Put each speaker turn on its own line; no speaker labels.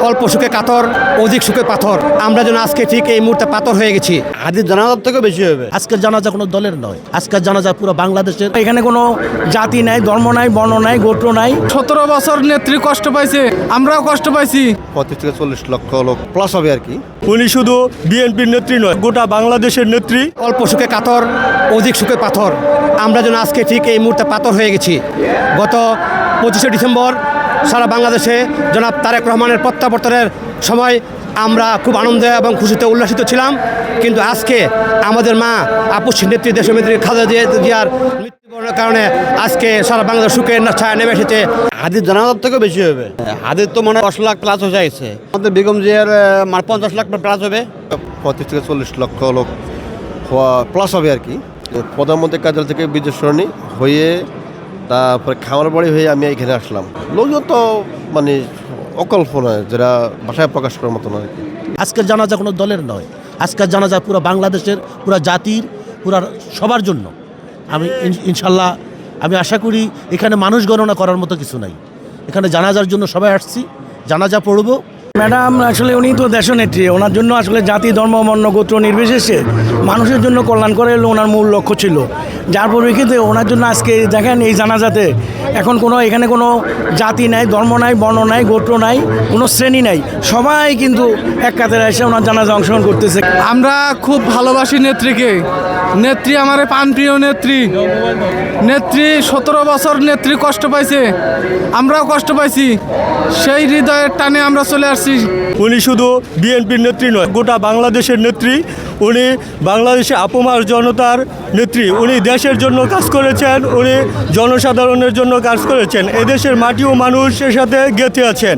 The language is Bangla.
অল্প সুখে কাতর, অধিক সুখে পাথর। আমরা যেন আজকে ঠিক এই মুহূর্তে পাথর হয়ে গেছি।
হাদির জানাজার থেকে বেশি হবে।
আজকের জানাজা কোনো দলের নয়, আজকের জানাজা পুরো বাংলাদেশের। এখানে কোনো জাতি নাই, ধর্ম নাই, বর্ণ নাই, গোত্র নাই।
17 বছর নেত্রী কষ্ট পাইছে, আমরাও কষ্ট পাইছি।
35 থেকে 40 লক্ষ লোক প্লাস হবে আর কি।
উনি শুধু বিএনপির নেত্রী নয়, গোটা বাংলাদেশের নেত্রী।
অল্প সুখে কাতর, অধিক সুখে পাথর। আমরা যেন আজকে ঠিক এই মুহূর্তে পাথর হয়ে গেছি। গত 25শে ডিসেম্বর সারা বাংলাদেশে জনাব তারেক রহমানের প্রত্যাবর্তনের সময় আমরা খুব আনন্দে এবং খুশিতে উল্লাসিত ছিলাম, কিন্তু আজকে আমাদের মা আপসী নেত্রী দেশনেত্রী খালেদা জিয়ার মৃত্যুবরণের কারণে আজকে সারা বাংলাদেশ সুখের ছায়া নেমে এসেছে।
হাদির জানাজার থেকে বেশি হবে। হাদির তো মনে হয় 10 লাখ প্লাস হয়ে যাচ্ছে। আমাদের বেগম জিয়ার 50 লাখ প্লাস হবে। 35 থেকে 40 লক্ষ লোক প্লাস হবে আর কি। প্রধানমন্ত্রী কার্যালয় থেকে বিদ্যুৎ সরণি হয়ে তারপরে খামার বাড়ি হয়ে আমি এখানে আসলাম। লোকজন তো মানে অকল্পনা, যেটা ভাষায় প্রকাশ করার মতো নয়।
আজকের জানাজা কোনো দলের নয়, আজকের জানাজা পুরো বাংলাদেশের, পুরো জাতির, পুরো সবার জন্য। আমি ইনশাল্লাহ আমি আশা করি এখানে মানুষ গণনা করার মতো কিছু নাই। এখানে জানাজার জন্য সবাই আসছি, জানাজা পড়ব। ম্যাডাম আসলে উনি তো দেশনেত্রী, ওনার জন্য আসলে জাতি, ধর্ম, বর্ণ, গোত্র নির্বিশেষে মানুষের জন্য কল্যাণ করে হলো ওনার মূল লক্ষ্য ছিল। যার পরিপ্রেক্ষিতে ওনার জন্য আজকে দেখেন এই জানাজাতে এখন এখানে কোনো জাতি নাই, ধর্ম নাই, বর্ণ নাই, গোত্র নাই, কোনো শ্রেণী নাই, সবাই কিন্তু এক কাতারে এসে ওনার জানাজা অংশগ্রহণ করতেছে।
আমরা খুব ভালোবাসি নেত্রীকে। নেত্রী আমার প্রাণপ্রিয় নেত্রী। নেত্রী 17 বছর নেত্রী কষ্ট পাইছে, আমরাও কষ্ট পাইছি। সেই হৃদয়ের টানে আমরা চলে আসছি।
উনি শুধু বিএনপির নেত্রী নয়, গোটা বাংলাদেশের নেত্রী। উনি বাংলাদেশে আপমার জনতার নেত্রী। উনি দেশের জন্য কাজ করেছেন, উনি জনসাধারণের জন্য কাজ করেছেন। এদেশের মাটি ও মানুষের সাথে গেঁথে আছেন।